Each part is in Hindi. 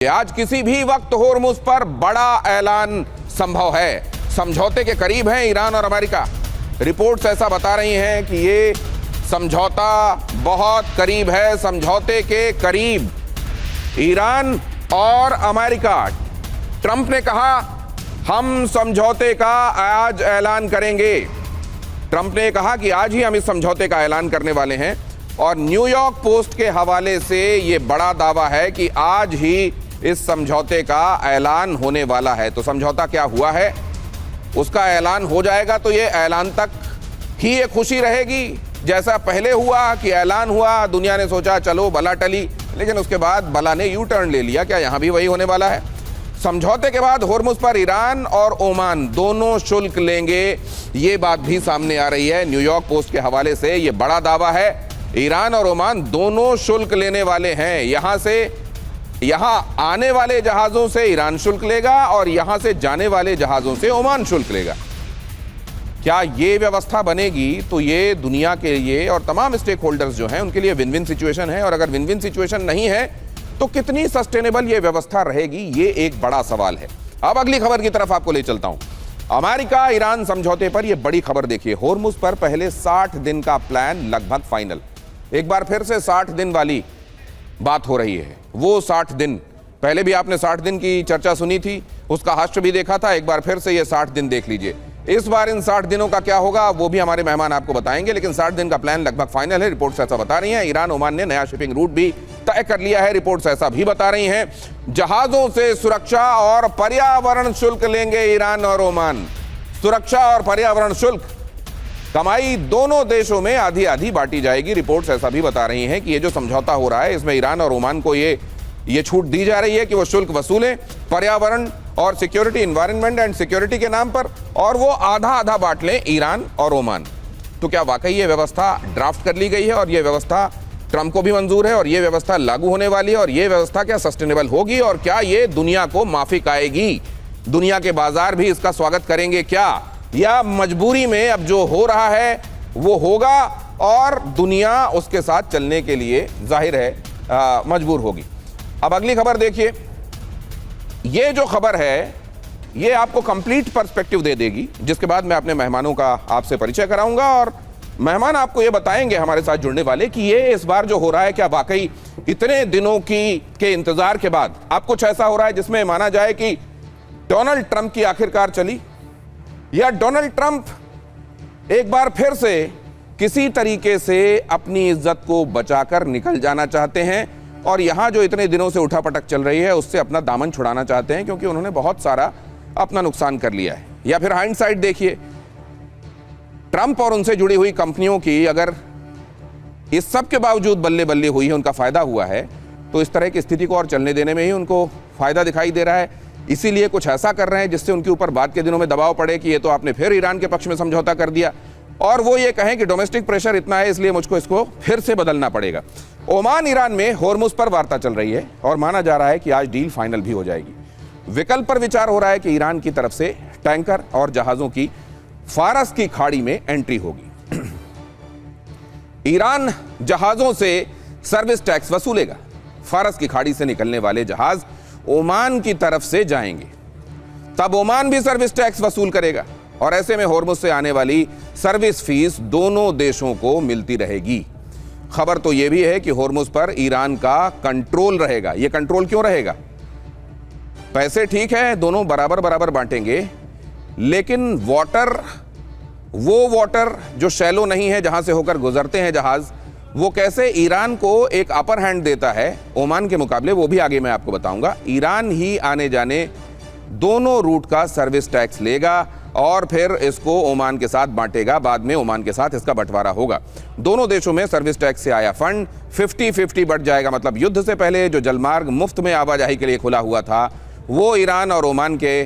आज किसी भी वक्त होर्मुज पर बड़ा ऐलान संभव है। समझौते के करीब हैं ईरान और अमेरिका। रिपोर्ट्स ऐसा बता रही हैं कि ये समझौता बहुत करीब है। समझौते के करीब ईरान और अमेरिका। ट्रंप ने कहा हम समझौते का आज ऐलान करेंगे। ट्रंप ने कहा कि आज ही हम इस समझौते का ऐलान करने वाले हैं और न्यूयॉर्क पोस्ट के हवाले से ये बड़ा दावा है कि आज ही इस समझौते का ऐलान होने वाला है। तो समझौता क्या हुआ है, उसका ऐलान हो जाएगा तो ये ऐलान तक ही ये खुशी रहेगी। जैसा पहले हुआ कि ऐलान हुआ, दुनिया ने सोचा चलो बला टली, लेकिन उसके बाद बला ने यू टर्न ले लिया। क्या यहां भी वही होने वाला है? समझौते के बाद होर्मुज पर ईरान और ओमान दोनों शुल्क लेंगे, ये बात भी सामने आ रही है। न्यूयॉर्क पोस्ट के हवाले से ये बड़ा दावा है। ईरान और ओमान दोनों शुल्क लेने वाले हैं। यहां आने वाले जहाजों से ईरान शुल्क लेगा और यहां से जाने वाले जहाजों से ओमान शुल्क लेगा। क्या ये व्यवस्था बनेगी तो ये दुनिया के लिए और तमाम स्टेक होल्डर्स जो हैं उनके लिए विन विन सिचुएशन है। और अगर विन विन सिचुएशन नहीं है तो कितनी सस्टेनेबल ये व्यवस्था रहेगी, ये एक बड़ा सवाल है। अब अगली खबर की तरफ आपको ले चलता हूं। अमेरिका ईरान समझौते पर यह बड़ी खबर देखिए। होर्मुज पर पहले 60 दिन का प्लान लगभग फाइनल। एक बार फिर से 60 दिन वाली बात हो रही है। वो 60 दिन पहले भी आपने 60 दिन की चर्चा सुनी थी, उसका हास्य भी देखा था। एक बार फिर से ये 60 दिन देख लीजिए। इस बार इन 60 दिनों का क्या होगा वो भी हमारे मेहमान आपको बताएंगे, लेकिन 60 दिन का प्लान लगभग फाइनल है। रिपोर्ट्स ऐसा बता रही हैं। ईरान ओमान ने नया शिपिंग रूट भी तय कर लिया है। रिपोर्ट्स ऐसा भी बता रही हैं जहाजों से सुरक्षा और पर्यावरण शुल्क लेंगे ईरान और ओमान। सुरक्षा और पर्यावरण शुल्क कमाई दोनों देशों में आधी आधी बांटी जाएगी। रिपोर्ट्स ऐसा भी बता रही हैं कि ये जो समझौता हो रहा है इसमें ईरान और ओमान को ये छूट दी जा रही है कि वो शुल्क वसूलें पर्यावरण और सिक्योरिटी, एनवायरनमेंट एंड सिक्योरिटी के नाम पर, और वो आधा आधा बांट लें ईरान और ओमान। तो क्या वाकई ये व्यवस्था ड्राफ्ट कर ली गई है और ये व्यवस्था ट्रंप को भी मंजूर है और ये व्यवस्था लागू होने वाली है? और ये व्यवस्था क्या सस्टेनेबल होगी और क्या ये दुनिया को माफिक आएगी? दुनिया के बाजार भी इसका स्वागत करेंगे क्या, या मजबूरी में अब जो हो रहा है वो होगा और दुनिया उसके साथ चलने के लिए जाहिर है मजबूर होगी? अब अगली खबर देखिए। ये जो खबर है ये आपको कंप्लीट पर्सपेक्टिव दे देगी, जिसके बाद मैं अपने मेहमानों का आपसे परिचय कराऊंगा और मेहमान आपको ये बताएंगे हमारे साथ जुड़ने वाले कि ये इस बार जो हो रहा है क्या वाकई इतने दिनों के इंतजार के बाद अब कुछ ऐसा हो रहा है जिसमें माना जाए कि डोनाल्ड ट्रंप की आखिरकार चली, या डोनाल्ड ट्रंप एक बार फिर से किसी तरीके से अपनी इज्जत को बचाकर निकल जाना चाहते हैं और यहां जो इतने दिनों से उठापटक चल रही है उससे अपना दामन छुड़ाना चाहते हैं, क्योंकि उन्होंने बहुत सारा अपना नुकसान कर लिया है। या फिर हाइंडसाइट देखिए, ट्रंप और उनसे जुड़ी हुई कंपनियों की अगर इस सब के बावजूद बल्ले बल्ले हुई है, उनका फायदा हुआ है, तो इस तरह की स्थिति को और चलने देने में ही उनको फायदा दिखाई दे रहा है। इसीलिए कुछ ऐसा कर रहे हैं जिससे उनके ऊपर बाद के दिनों में दबाव पड़े कि ये तो आपने फिर ईरान के पक्ष में समझौता कर दिया, और वो ये कहें कि डोमेस्टिक प्रेशर इतना है इसलिए मुझको इसको फिर से बदलना पड़ेगा। ओमान ईरान में होर्मुज पर वार्ता चल रही है और माना जा रहा है कि आज डील फाइनल भी हो जाएगी। विकल्प पर विचार हो रहा है कि ईरान की तरफ से टैंकर और जहाजों की फारस की खाड़ी में एंट्री होगी। ईरान जहाजों से सर्विस टैक्स वसूलेगा। फारस की खाड़ी से निकलने वाले जहाज ओमान की तरफ से जाएंगे, तब ओमान भी सर्विस टैक्स वसूल करेगा और ऐसे में होर्मुज से आने वाली सर्विस फीस दोनों देशों को मिलती रहेगी। खबर तो यह भी है कि होर्मुज पर ईरान का कंट्रोल रहेगा। यह कंट्रोल क्यों रहेगा? पैसे ठीक है दोनों बराबर बराबर बांटेंगे, लेकिन वो वाटर जो शैलो नहीं है, जहां से होकर गुजरते हैं जहाज, वो कैसे ईरान को एक अपर हैंड देता है ओमान के मुकाबले, वो भी आगे मैं आपको बताऊंगा। ईरान ही आने जाने दोनों रूट का सर्विस टैक्स लेगा और फिर इसको ओमान के साथ बांटेगा। बाद में ओमान के साथ इसका बंटवारा होगा। दोनों देशों में सर्विस टैक्स से आया फंड 50-50 बढ़ जाएगा। मतलब युद्ध से पहले जो जलमार्ग मुफ्त में आवाजाही के लिए खुला हुआ था वो ईरान और ओमान के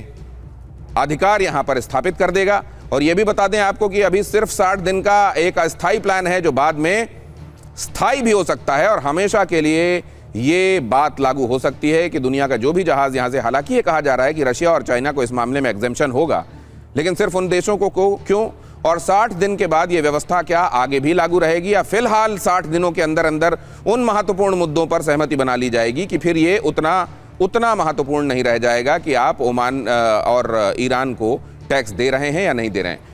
अधिकार यहां पर स्थापित कर देगा। और यह भी बता दें आपको कि अभी सिर्फ 60 दिन का एक अस्थायी प्लान है जो बाद में स्थायी भी हो सकता है और हमेशा के लिए ये बात लागू हो सकती है कि दुनिया का जो भी जहाज यहां से, हालांकि ये कहा जा रहा है कि रशिया और चाइना को इस मामले में एग्जेम्पशन होगा, लेकिन सिर्फ उन देशों को क्यों? और 60 दिन के बाद ये व्यवस्था क्या आगे भी लागू रहेगी, या फिलहाल 60 दिनों के अंदर अंदर उन महत्वपूर्ण मुद्दों पर सहमति बना ली जाएगी कि फिर ये उतना उतना महत्वपूर्ण नहीं रह जाएगा कि आप ओमान और ईरान को टैक्स दे रहे हैं या नहीं दे रहे हैं।